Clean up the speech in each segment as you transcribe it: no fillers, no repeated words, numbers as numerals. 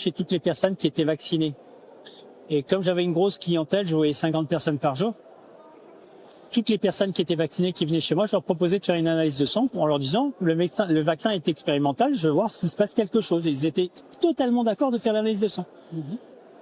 chez toutes les personnes qui étaient vaccinées. Et comme j'avais une grosse clientèle, je voyais 50 personnes par jour. Toutes les personnes qui étaient vaccinées, qui venaient chez moi, je leur proposais de faire une analyse de sang en leur disant le vaccin est expérimental, je veux voir s'il se passe quelque chose. Et ils étaient totalement d'accord de faire l'analyse de sang.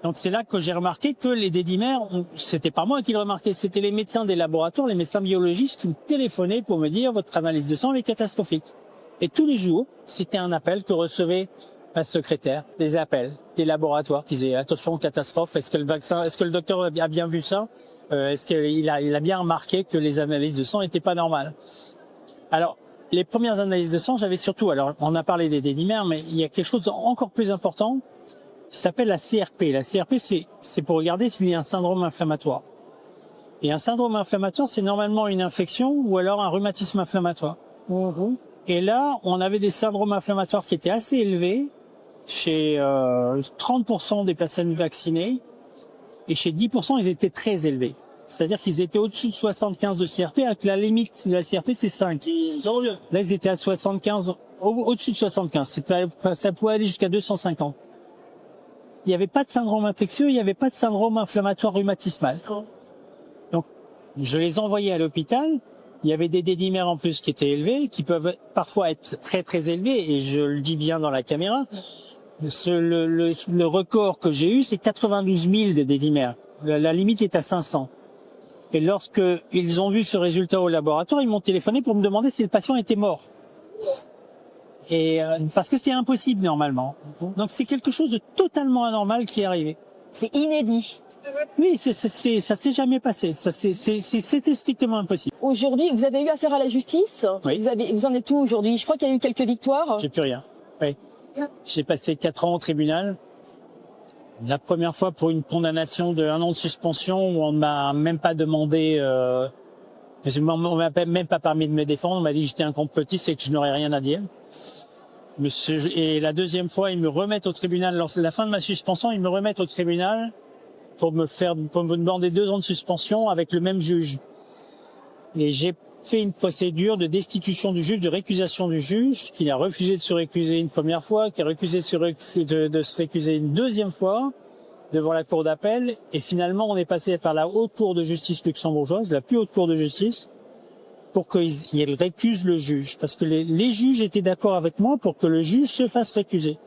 Donc c'est là que j'ai remarqué que les dédimères, c'était pas moi qui le remarquais, c'était les médecins des laboratoires, les médecins biologistes qui me téléphonaient pour me dire votre analyse de sang est catastrophique. Et tous les jours, c'était un appel que recevait un secrétaire, des appels, des laboratoires qui disaient attention catastrophe, est-ce que le docteur a bien vu ça, est-ce qu'il a bien remarqué que les analyses de sang n'étaient pas normales. Alors les premières analyses de sang, j'avais surtout, alors on a parlé des dédimères, mais il y a quelque chose d'encore plus important qui s'appelle la CRP. La CRP, c'est pour regarder s'il y a un syndrome inflammatoire. Et un syndrome inflammatoire, c'est normalement une infection ou alors un rhumatisme inflammatoire. Et là, on avait des syndromes inflammatoires qui étaient assez élevés chez 30% des personnes vaccinées et chez 10%, ils étaient très élevés. C'est-à-dire qu'ils étaient au-dessus de 75 de CRP, avec la limite de la CRP, c'est 5. Là, ils étaient à 75, au-dessus de 75. Ça pouvait aller jusqu'à 250. Il n'y avait pas de syndrome infectieux, il n'y avait pas de syndrome inflammatoire rhumatismal. Donc, je les envoyais à l'hôpital. Il y avait des dédimères en plus qui étaient élevés, qui peuvent parfois être très très élevés, et je le dis bien dans la caméra. Le record que j'ai eu, c'est 92 000 de dédimères. La limite est à 500. Et lorsque ils ont vu ce résultat au laboratoire, ils m'ont téléphoné pour me demander si le patient était mort. Et parce que c'est impossible normalement. Donc c'est quelque chose de totalement anormal qui est arrivé. C'est inédit. Oui, ça s'est jamais passé. C'était strictement impossible. Aujourd'hui, vous avez eu affaire à la justice. Oui. Vous en êtes où aujourd'hui? Je crois qu'il y a eu quelques victoires. J'ai plus rien. Oui. J'ai passé 4 ans au tribunal. La première fois pour une condamnation de 1 an de suspension où on ne m'a même pas demandé, on m'a même pas permis de me défendre. On m'a dit que j'étais un complotiste et que je n'aurais rien à dire. Et la deuxième fois, ils me remettent au tribunal. Lors de la fin de ma suspension, ils me remettent au tribunal pour me demander 2 ans de suspension avec le même juge. Et j'ai fait une procédure de destitution du juge, de récusation du juge, qui a refusé de se récuser une première fois, qui a refusé de se récuser une deuxième fois devant la cour d'appel. Et finalement, on est passé par la haute cour de justice luxembourgeoise, la plus haute cour de justice, pour qu'ils récusent le juge. Parce que les juges étaient d'accord avec moi pour que le juge se fasse récuser.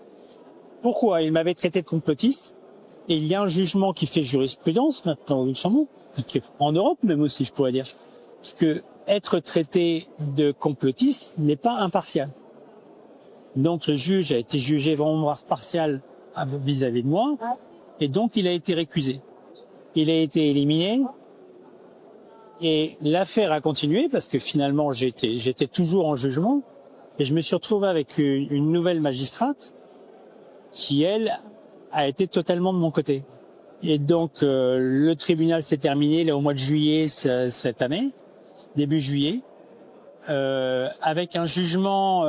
Pourquoi? Il m'avait traité de complotiste. Et il y a un jugement qui fait jurisprudence maintenant au Luxembourg, en Europe même aussi, je pourrais dire, que être traité de complotiste n'est pas impartial. Donc le juge a été jugé vraiment partial vis-à-vis de moi, et donc il a été récusé. Il a été éliminé, et l'affaire a continué parce que finalement j'étais toujours en jugement, et je me suis retrouvé avec une nouvelle magistrate qui, elle, a été totalement de mon côté. Et donc le tribunal s'est terminé là, au mois de juillet cette année, début juillet, avec un jugement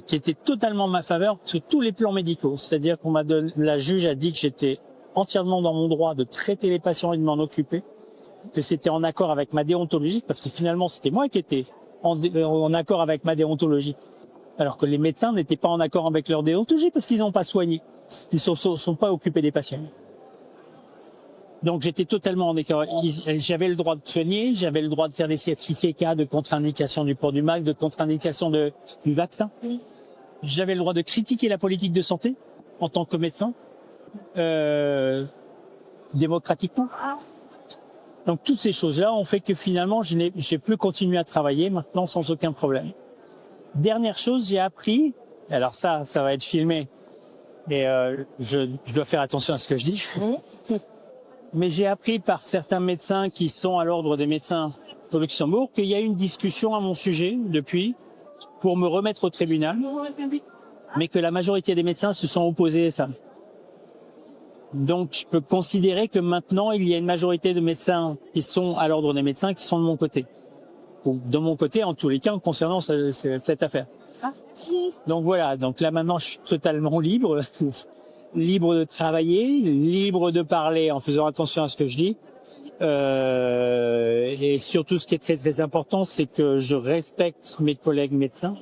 qui était totalement en ma faveur sur tous les plans médicaux. C'est-à-dire qu'on la juge a dit que j'étais entièrement dans mon droit de traiter les patients et de m'en occuper, que c'était en accord avec ma déontologie, parce que finalement c'était moi qui étais en accord avec ma déontologie, alors que les médecins n'étaient pas en accord avec leur déontologie parce qu'ils n'ont pas soigné. Ils sont pas occupés des patients. Donc j'étais totalement en accord. J'avais le droit de soigner, j'avais le droit de faire des certificats de contre-indication du port du masque, de contre-indication du vaccin. J'avais le droit de critiquer la politique de santé en tant que médecin, démocratiquement. Donc toutes ces choses-là ont fait que finalement j'ai pu continuer à travailler maintenant sans aucun problème. Dernière chose, j'ai appris, alors ça va être filmé, mais je dois faire attention à ce que je dis. Mais j'ai appris par certains médecins qui sont à l'ordre des médecins au Luxembourg qu'il y a eu une discussion à mon sujet depuis pour me remettre au tribunal, mais que la majorité des médecins se sont opposés à ça. Donc je peux considérer que maintenant il y a une majorité de médecins qui sont à l'ordre des médecins qui sont de mon côté. Ou de mon côté en tous les cas concernant cette affaire. Donc voilà, donc là maintenant je suis totalement libre. Libre de travailler, libre de parler en faisant attention à ce que je dis. Et surtout, ce qui est très très important, c'est que je respecte mes collègues médecins.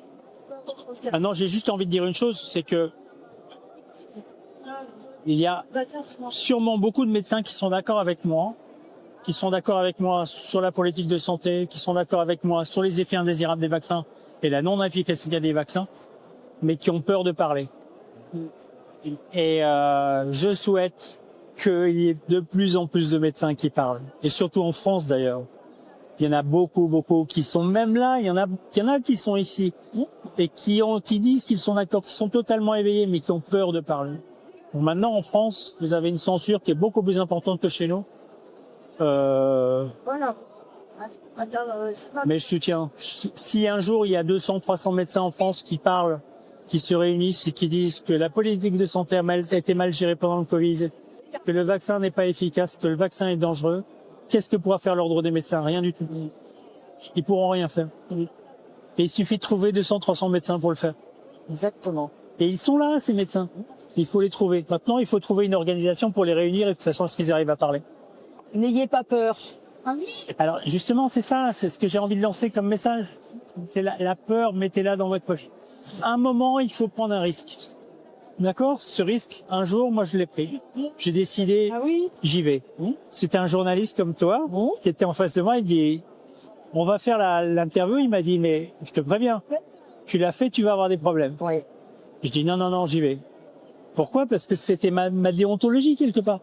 Maintenant, j'ai juste envie de dire une chose, c'est que Il y a sûrement beaucoup de médecins qui sont d'accord avec moi, sur la politique de santé, qui sont d'accord avec moi sur les effets indésirables des vaccins et la non-efficacité des vaccins, mais qui ont peur de parler. Et je souhaite qu'il y ait de plus en plus de médecins qui parlent, et surtout en France d'ailleurs. Il y en a beaucoup qui sont même là. Il y en a qui sont ici et qui disent qu'ils sont d'accord, qui sont totalement éveillés, mais qui ont peur de parler. Bon, maintenant, en France, vous avez une censure qui est beaucoup plus importante que chez nous. Voilà. Mais je soutiens. Si un jour il y a 200, 300 médecins en France qui parlent, qui se réunissent et qui disent que la politique de santé a été mal gérée pendant le Covid, que le vaccin n'est pas efficace, que le vaccin est dangereux, qu'est-ce que pourra faire l'ordre des médecins? Rien du tout. Ils pourront rien faire. Et il suffit de trouver 200, 300 médecins pour le faire. Exactement. Et ils sont là, ces médecins. Il faut les trouver. Maintenant, il faut trouver une organisation pour les réunir et de toute façon, est-ce qu'ils arrivent à parler? N'ayez pas peur. Alors, justement, c'est ça, c'est ce que j'ai envie de lancer comme message. C'est la peur, mettez-la dans votre poche. À un moment, il faut prendre un risque. D'accord? Ce risque, un jour, moi, je l'ai pris. J'ai décidé, j'y vais. C'était un journaliste comme toi, qui était en face de moi, il dit, on va faire l'interview. Il m'a dit, mais je te préviens, tu l'as fait, tu vas avoir des problèmes. Oui. Je dis, non, j'y vais. Pourquoi? Parce que c'était ma déontologie, quelque part.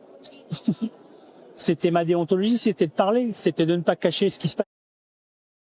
C'était ma déontologie, c'était de parler, c'était de ne pas cacher ce qui se passe.